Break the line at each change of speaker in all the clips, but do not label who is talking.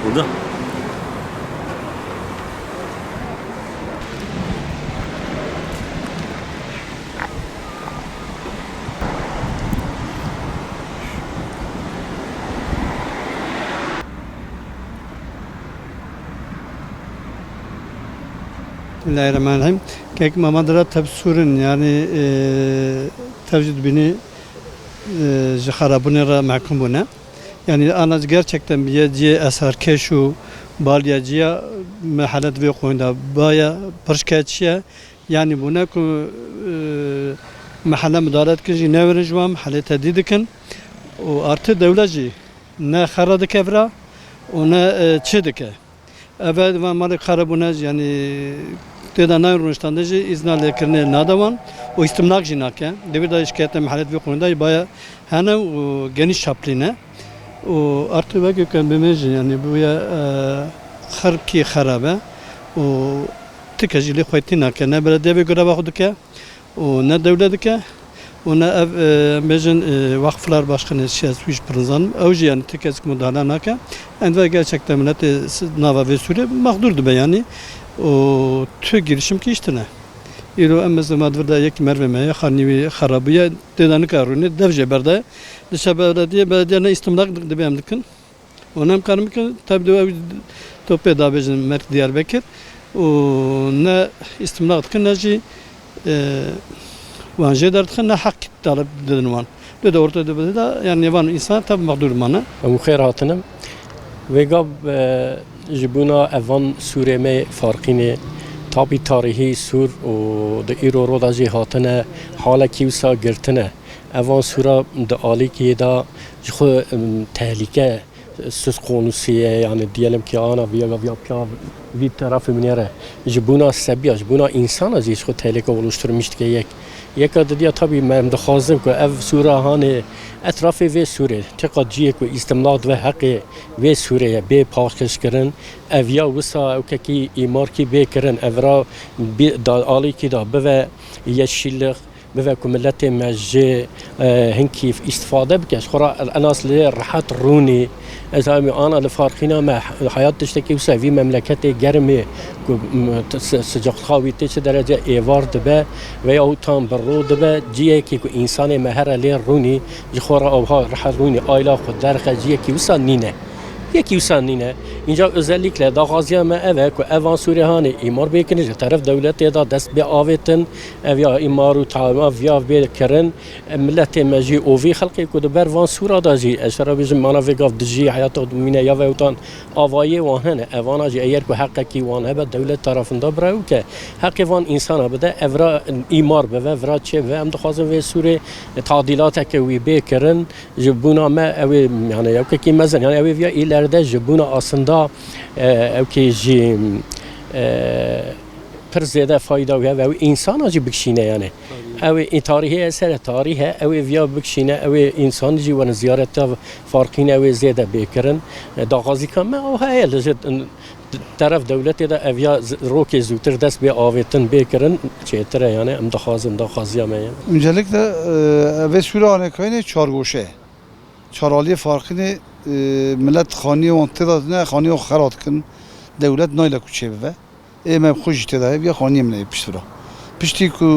Burada.
Bismillahirrahmanirrahim. Kek mamadra tefsurun yani tevcid bini jharabune ra mahkum buna. Yani anaz gerçekten bir yediye eser keşu balyacıya mahalet ve koyunda baya perşketçiye yani buna ku mahalle müdahale kıcı ne vereceğim mahalle tedidikin o artı devleci ne haradık evra o ne çedike. Evet ve mali karabunaj yani Tedana Ruştandacı iznal kirne nadavan o istimlak jinak ya. Devir da şikayette mahallet ve konuda baya hani geniş çapline. O artı ve gökhan bimeci yani bu ya harki harabe o tikajili khoytina ke ne belediye ve göre bakıyorduk ya. O ne devledik ya. O ne mecen vakıflar başkanı siyasi pırınzan. Avcı yani tikajik müdahale naka. Ve gerçekten millet nava ve Suriye mağdurdu be yani. O tü girişim ki işte ne? İro emmez madvrda yek mervemeye khani kharabiye dedani karuni devje berde dışa belediye ne istimlak de bemdikin. Onam karmik tabi tope dabejin merk Diyarbakır. O ne istimlak kin neji vanje dertkin ne hak talep dedin van. De ortada da yani van insan tabi mağdur mana.
Bu khairatınım ve gab jibuna evan Suriye farkine tabi tarihi sur o de iro roda jihatına hala kiwsa girtine evan sura de ali ki da jxu tehlike söz konusuya yani diyelim ki ana via bir tarafı minere jibuna sebiya jibuna insan az jxu tehlike oluşturmuştu ki یک عددیه طبی من دخوازم که اف سوره هانی اطراف و سوره تقدیه که استمداد و حق و سوره به پاکش کردن اویا وسا او که ایمار کی به کردن اورا دالی کی دا به یشیلق به کملت مجه هنکی استفاده بکش خورا الناس لی راحت رونی از همی آن الفارقینا ما حیات تشتکی وسا وی مملکت گرمی سجاق خواهی چه درجه ایوار دبه و یا تام برو دبه جیه کی که انسان مهر لی رونی جخورا آبها راحت رونی آیلا خود درخ جیه کی وسا نینه یکی وسان نینه اینجا özellikle داغازیا ما اوه که اوان سوری هانی ایمار بیکنه جه طرف دولت دا دست بی آویتن اویا ایمارو تعلیم اویا بیکرن ملت مجی اووی خلقی که دبر وان سورا دا جی اشرا بیجم مانا ویگاف دجی حیات دمینه یا ویوتان آوایی وانهنه اوانا جی ایر که حقا کی وانه با دولت طرفنده براو که حق وان انسان بده اورا ایمار به ورا چه و ام دخوازم وی سوری تعدیلات که وی بیکرن جبونا ما اوی یعنی او که مزن یعنی اوی ویا ileride jibuna aslında evki ji per zede fayda ve insan acı bikşine yani. Ev tarihi eser tarihe ev via bikşine ev insan ji ve ziyarette farkine ev zede bekirin. Dağazi kamme o hayal taraf devleti de evya roke züter dest bir avetin bekirin çetere yani em dağazım yani.
Öncelikle ve Suriye köyüne çargoşe. Çaraliye farkını millet خانی و انتظار نه خانی و خرات کن دولت نایل کوچه به ایم خوش ابتدایی بیا خانی من پیشترا پیشتی کو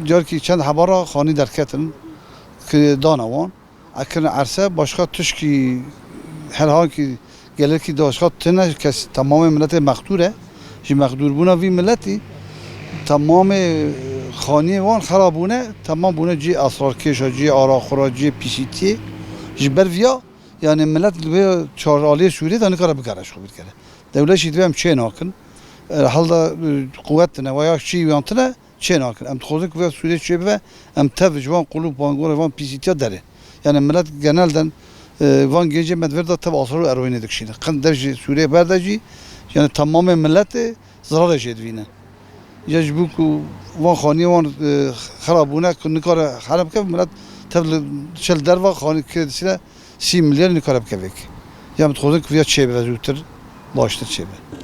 جار کی چند حبارا خانی در کتن که دانوان اکن عرصه باشگاه توش کی هر ها کی گله کی داشگاه تنه کس تمام ملت مقدوره جی مقدور بونا وی ملتی تمام خانی وان خرابونه تمام بونه جی اسرار کش جی آرا خورا جی پیشیتی جی برویا yani millet ve çağrıya Suriye de ne kadar bir karış kubir kere. Devlet şiddet hem şey nakın. Halda kuvvetine veya şey yantına چه ناکن ام تخوزن که سوریه چه به ام تف جوان قلوب بانگور وان پیسیتیا داره yani millet genelden van gece medverda tabi asarı eroine dikşine. Kan devji Suriye berdeci yani tamamen milleti zarar edivine. Ya bu ku van khani van xarabune nikare harap ke millet tabi şel derva khani kredisiyle 30 milyar nikare kevek. Ya mutxozun ki ya çebe ve zütür baştır çebe.